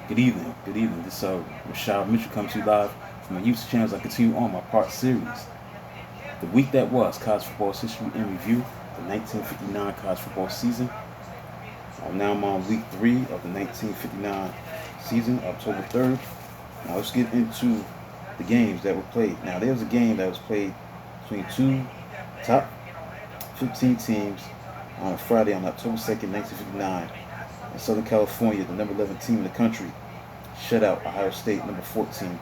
Good evening. Good evening. This Rashad Mitchell coming to you live from the YouTube channels. I continue on my part series. The week that was college football history in review, the 1959 college football season. Now I'm on week 3 of the 1959 season, October 3rd. Now let's get into the games that were played. Now there was a game that was played between two top 15 teams on a Friday on October 2nd, 1959 in Southern California. The number 11 team in the country shut out Ohio State, number 14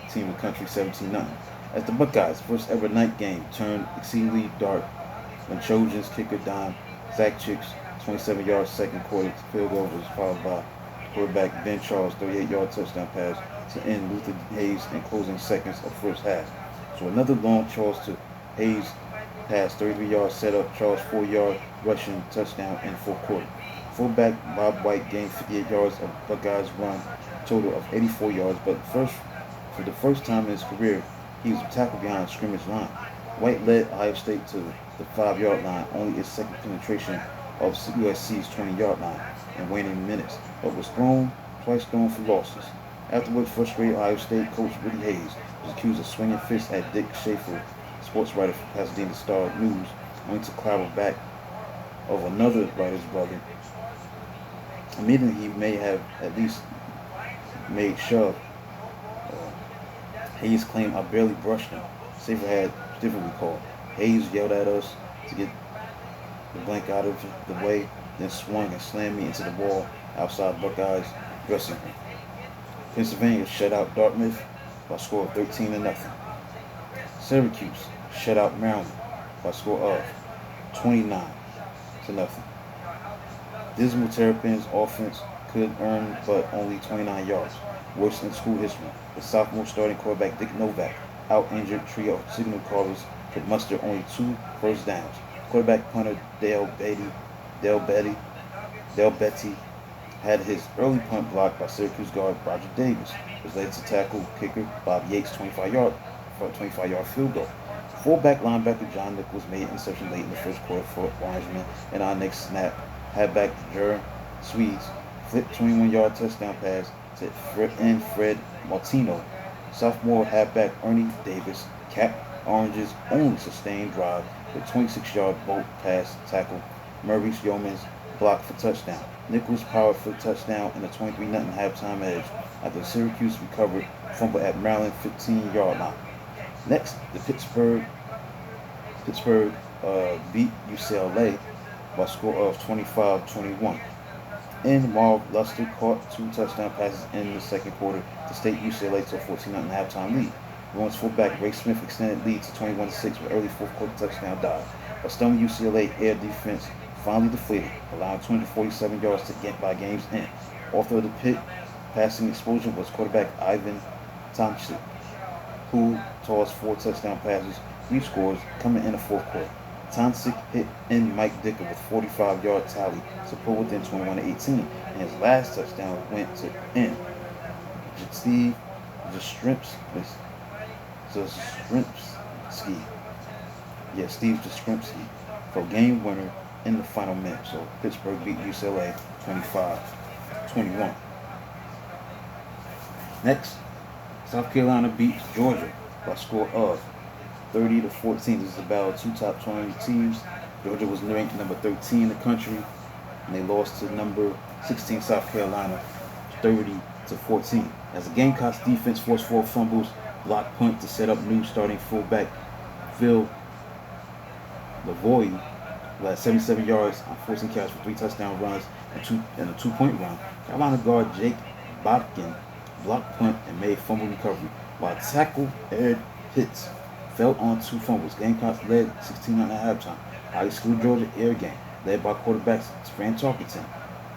team in the country, 17-0. As the Buckeyes' first ever night game turned exceedingly dark when Trojans kicker Don Zach Chick's 27-yard second quarter field goal was followed by quarterback Ben Charles' 38-yard touchdown pass to end Luther Hayes in closing seconds of first half. So another long Charles to Hayes pass, 33 yards set up, Charles 4-yard rushing touchdown in fourth quarter. Fullback Bob White gained 58 yards of Buckeyes run, total of 84 yards, but for the first time in his career, he was tackled behind the scrimmage line. White led Ohio State to the 5-yard line, only its second penetration of USC's 20-yard line in waning minutes, but was twice thrown for losses. Afterwards, frustrated Ohio State coach Woody Hayes was accused of swinging fists at Dick Schaefer, sports writer for Pasadena Star News, only to clobber back of another writer's brother. Immediately, he may have at least made shove. Hayes claimed, "I barely brushed him." Schaefer had differently called. Hayes yelled at us to get the blank out of the way, then swung and slammed me into the wall outside Buckeyes dressing room. Pennsylvania shut out Dartmouth by a score of 13-0. Syracuse shut out Maryland by a score of 29-0. Dismal Terrapins offense could earn but only 29 yards, worst in school history. The sophomore starting quarterback Dick Novak, out-injured trio of signal callers, could muster only 2 first downs. Quarterback punter Dale Betty had his early punt blocked by Syracuse guard Roger Davis, which led to tackle kicker Bob Yates' 25-yard field goal. Fullback linebacker John Nichols made interception late in the first quarter for Orangemen, and our next snap, halfback Jer Swedes flipped 21-yard touchdown pass to Fred Martino. Sophomore halfback Ernie Davis capped Orange's only sustained drive with 26-yard bolt pass tackle. Maurice Yeoman's block for touchdown. Nichols powered for touchdown in a 23-0 halftime edge after Syracuse recovered fumble at Maryland 15-yard line. Next, the Pittsburgh beat UCLA by a score of 25-21. And Marv Luster caught 2 touchdown passes in the second quarter to stake UCLA to a 14-0 halftime lead. Bruins fullback Ray Smith extended lead to 21-6 with early fourth quarter touchdown dive. A stunning UCLA air defense finally deflated, allowing 247 yards to get by game's end. Author of the Pitt passing explosion was quarterback Ivan Tomczyk, who tossed 4 touchdown passes, 3 scores coming in the fourth quarter. Tomczyk hit in Mike Dicker with 45-yard tally to pull within 21-18, and his last touchdown went to end. Steve Jastrzębski. Steve Jastrzębski for game winner in the final minute. So Pittsburgh beat UCLA 25-21. Next, South Carolina beats Georgia by a score of 30-14. This is a battle of 2 top 20 teams. Georgia was ranked number 13 in the country, and they lost to number 16 South Carolina 30-14. As the Gamecocks defense forced 4 fumbles, blocked punt to set up new starting fullback Phil Lavoie, who had 77 yards on 14 catches for 3 touchdown runs and a 2-point run. Carolina guard Jake Botkin blocked punt and made fumble recovery, while tackle Ed Pitts fell on 2 fumbles. Gamecocks led 16-0 at halftime. High school Georgia air game, led by quarterbacks Fran Tarkenton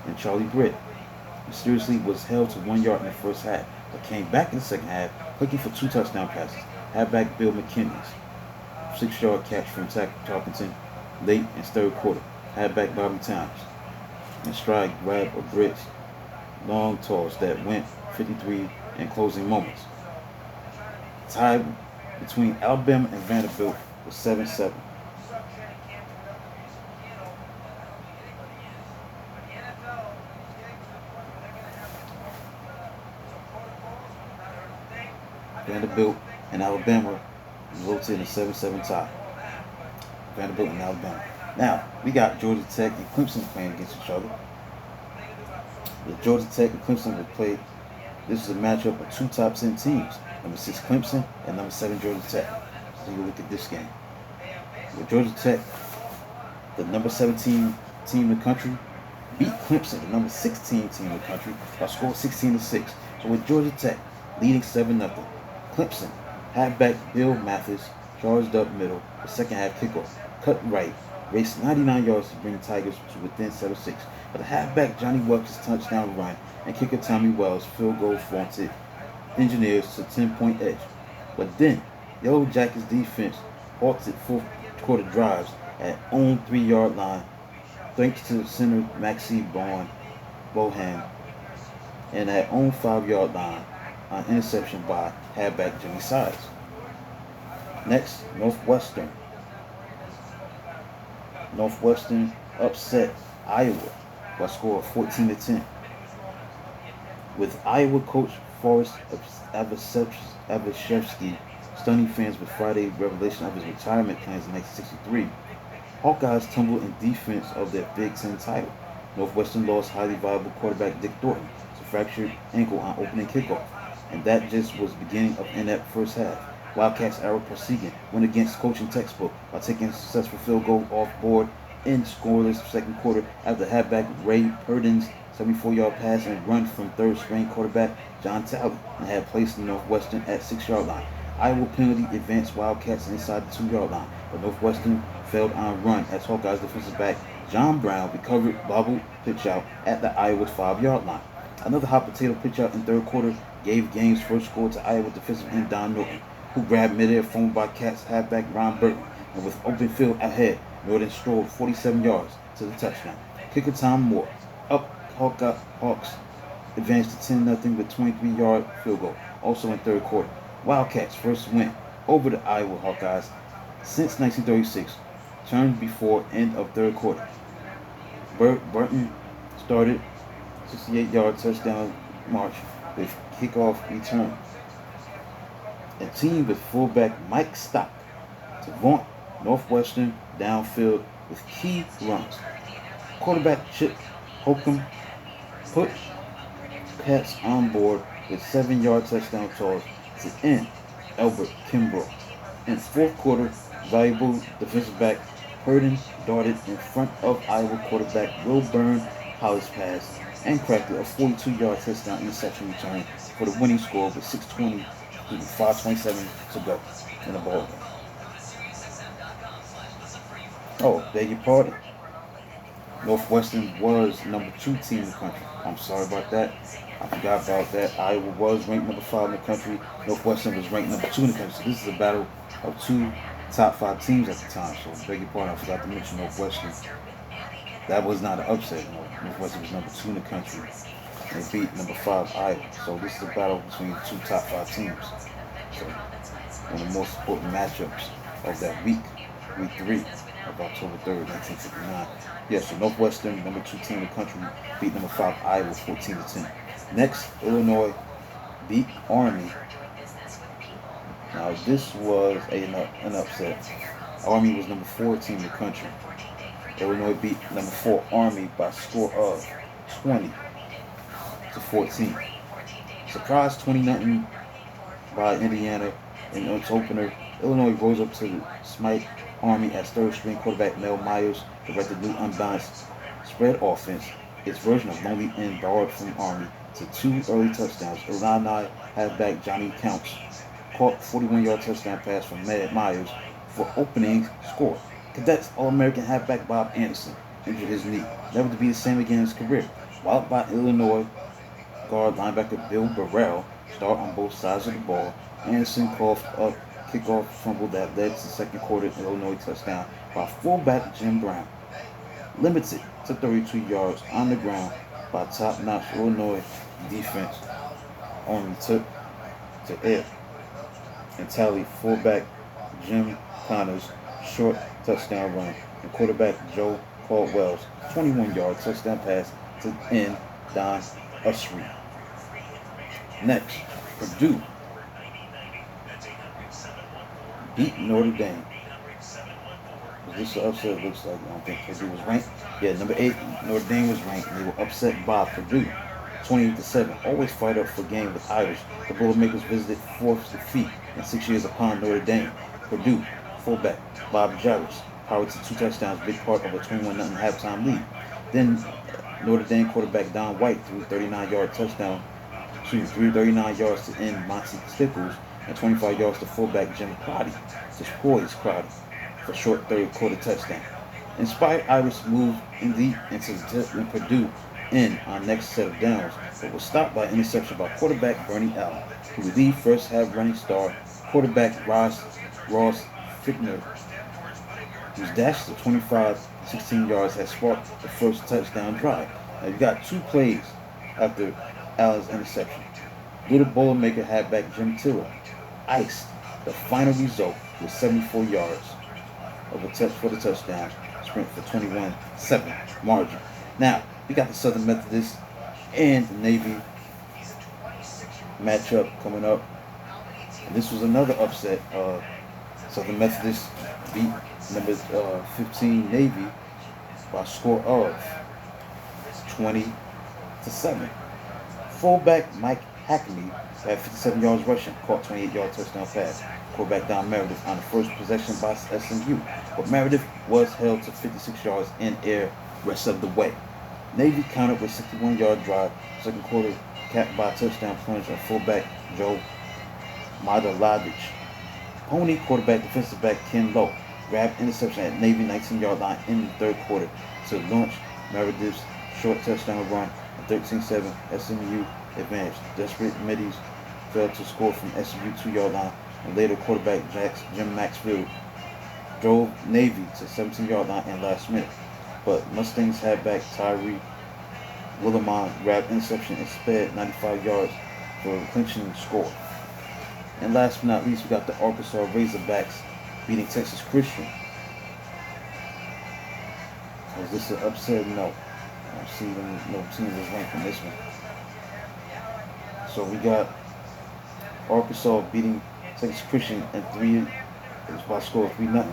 and Charlie Britt, mysteriously was held to 1 yard in the first half, but came back in the second half, clicking for 2 touchdown passes. Halfback Bill McKinley's 6-yard catch from Tarkenton late in third quarter. Halfback Bobby Towns and stride grab of Britt's long toss that went 53 in closing moments. Tied between Alabama and Vanderbilt was 7-7. Vanderbilt and Alabama resulted in a 7-7 tie. Vanderbilt and Alabama. Now, we got Georgia Tech and Clemson playing against each other. The Georgia Tech and Clemson will play. This is a matchup of two top 10 teams. Number 6 Clemson and number 7 Georgia Tech. So you look at this game. With Georgia Tech, the number 17 team in the country, beat Clemson, the number 16 team in the country, by score 16-6. So with Georgia Tech leading 7-0, Clemson, halfback Bill Mathis, charged up middle, the second half kickoff, cut right, raced 99 yards to bring Tigers to within 7-6. But the halfback Johnny Welch's touchdown run and kicker Tommy Wells' field goal vaulted Engineers to 10-point edge. But then, Yellow Jackets defense halted fourth quarter drives at own 3-yard line thanks to center Maxie Bohan and at own 5-yard line on interception by halfback Jimmy Sides. Next, Northwestern. Northwestern upset Iowa by a score of 14-10. With Iowa coach Forrest Abashevsky stunning fans with Friday revelation of his retirement plans in 1963, Hawkeyes tumbled in defense of their Big Ten title. Northwestern lost highly viable quarterback Dick Thornton to fractured ankle on opening kickoff, and that just was the beginning of inept first half. Wildcats' Eric Persigan went against coaching textbook by taking a successful field goal off board in scoreless second quarter after halfback Ray Purdon's 74-yard pass and run from third-string quarterback John Talley and had placed Northwestern at 6-yard line. Iowa penalty advanced Wildcats inside the 2-yard line, but Northwestern failed on run as Hawkeyes defensive back John Brown recovered bobbled pitch out at the Iowa's 5-yard line. Another hot potato pitch out in third quarter gave game's first score to Iowa defensive end Don Norton, who grabbed midair phone by Cats halfback Ron Burton, and with open field ahead, Norton strolled 47 yards to the touchdown. Kicker Tom Moore up Hawks advanced to 10-0 with 23-yard field goal, also in third quarter. Wildcats' first win over the Iowa Hawkeyes since 1936 turned before end of third quarter. Burton started 68-yard touchdown march with kickoff return. A team with fullback Mike Stock to vaunt Northwestern downfield with key runs. Quarterback Chip Holcomb put Cats on board with 7-yard touchdown toss to end Albert Kimbrough. In fourth quarter, valuable defensive back Purdon darted in front of Iowa quarterback Will Byrne Hollis pass and cracked a 42-yard touchdown interception return for the winning score with 5:27 to go in the ball game. Oh, beg your pardon. Northwestern was number 2 team in the country. I'm sorry about that. I forgot about that. Iowa was ranked number 5 in the country. Northwestern was ranked number 2 in the country. So this is a battle of 2 top 5 teams at the time. So beg your pardon, I forgot to mention Northwestern. That was not an upset. Northwestern was number 2 in the country. They beat number 5 Iowa. So this is a battle between 2 top 5 teams. So one of the most important matchups of that week 3 of October 3rd, 1959. Yes, so Northwestern, number 2 team in the country, beat number 5 Iowa 14-10. Next, Illinois beat Army. Now this was an upset. Army was number 4 team in the country. Illinois beat number 4 Army by a score of 20-14. Surprise 20-0 by Indiana in its opener. Illinois rose up to smite Army as third-string quarterback Mel Myers directed new unbalanced spread offense. Its version of lonely end borrowed from Army to 2 early touchdowns. Illini halfback Johnny Counts caught 41-yard touchdown pass from Myers for opening score. Cadets All-American halfback Bob Anderson injured his knee, never to be the same again in his career. While by Illinois guard linebacker Bill Burrell start on both sides of the ball, Anderson coughed up kickoff fumble that led to the second quarter Illinois touchdown by fullback Jim Brown. Limited to 32 yards on the ground by top-notch Illinois defense. Army took to air and tallied fullback Jim Connor's short touchdown run and quarterback Joe Caldwell's 21-yard touchdown pass to end Don Usry. Next, Purdue beat Notre Dame. Is this an upset? It looks like. I don't think Purdue was ranked. Yeah, number 8, Notre Dame was ranked. They were upset by Purdue, 28-7. Always fight up for game with Irish. The Boilermakers visited fourth defeat in 6 years upon Notre Dame. Purdue fullback Bob Jarvis powered to 2 touchdowns, big part of a 21-0 halftime lead. Then Notre Dame quarterback Don White threw a 39-yard touchdown. Threw 39 yards to end Monty Stickles and 25 yards to fullback Jim Crotty, just poised Crotty, for a short third quarter touchdown. Inspired Irish moved in deep into Purdue in on next set of downs, but was stopped by interception by quarterback Bernie Allen, who relieved first half running star quarterback Ross Fickner, whose dash to 16 yards had sparked the first touchdown drive. Now you got 2 plays after Allen's interception. Little Boilermaker halfback Jim Tiller iced the final result with 74 yards of a touch for the touchdown sprint for 21-7 margin. Now, we got the Southern Methodist and the Navy matchup coming up. And this was another upset. Southern Methodist beat number 15 Navy by a score of 20-7. Fullback Mike Hackney had 57 yards rushing, caught 28-yard touchdown pass. Quarterback Don Meredith on the first possession by SMU, but Meredith was held to 56 yards in air rest of the way. Navy countered with a 61-yard drive, second quarter capped by a touchdown plunge on fullback Joe Madalavich. Pony quarterback defensive back Ken Lowe grabbed interception at Navy 19-yard line in the third quarter to launch Meredith's short touchdown run. 13-7, SMU advanced. Desperate middies failed to score from SMU 2-yard line, and later quarterback Jim Maxfield drove Navy to 17-yard line in last minute. But Mustangs halfback Tyree Willimon grabbed interception and sped 95 yards for a clinching score. And last but not least, we got the Arkansas Razorbacks beating Texas Christian. Was this an upset? No. I don't see no team was ranked in this one. So we got Arkansas beating Texas Christian and it was by a score of 3-0.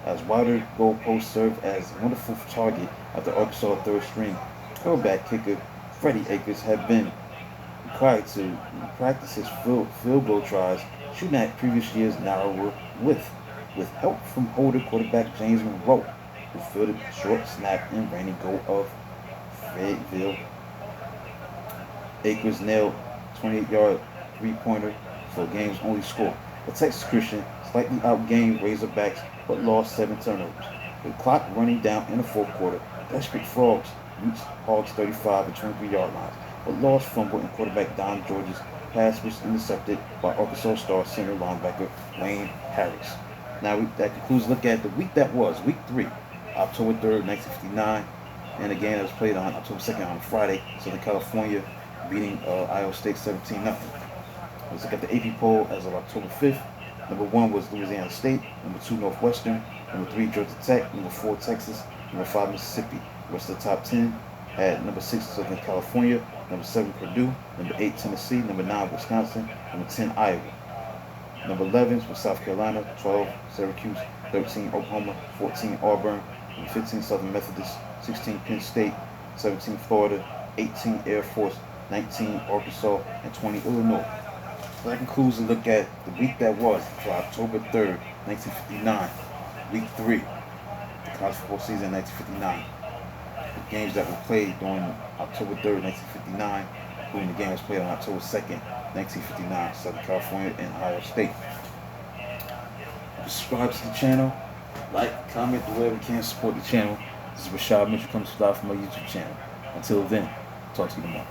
As wider goalposts served as a wonderful target after Arkansas third string quarterback kicker Freddie Akers had been required to practice his field goal tries, shooting at previous year's narrower width, with help from older quarterback James Monroe, who fielded a short snap and rainy goal of Fayetteville. Akers nailed 28-yard three-pointer for the game's only score. But Texas Christian slightly outgained Razorbacks but lost 7 turnovers. With the clock running down in the fourth quarter, desperate Frogs reached Hogs 35 and 23-yard lines, but lost fumble and quarterback Don George's pass was intercepted by Arkansas star center linebacker Wayne Harris. Now that concludes a look at the week that was, week 3, October 3rd, 1959. And again, it was played on October 2nd on Friday, Southern California beating Iowa State 17-0. Let's look at the AP poll as of October 5th. Number 1 was Louisiana State, number 2 Northwestern, number 3 Georgia Tech, number 4 Texas, number 5 Mississippi. The rest of the top 10 had number 6 Southern California, number 7 Purdue, number 8 Tennessee, number 9 Wisconsin, number 10 Iowa. Number 11 was South Carolina, 12 Syracuse, 13 Oklahoma, 14 Auburn, number 15 Southern Methodist, 16 Penn State, 17 Florida, 18 Air Force, 19 Arkansas, and 20 Illinois. So that concludes a look at the week that was for October 3rd, 1959, week 3, the college football season 1959. The games that were played during October 3rd, 1959, including the game that was played on October 2nd, 1959, Southern California and Iowa State. Subscribe to the channel, like, comment, do whatever you can to support the channel. This is Rashad Mitchell, comes live from my YouTube channel. Until then, talk to you tomorrow.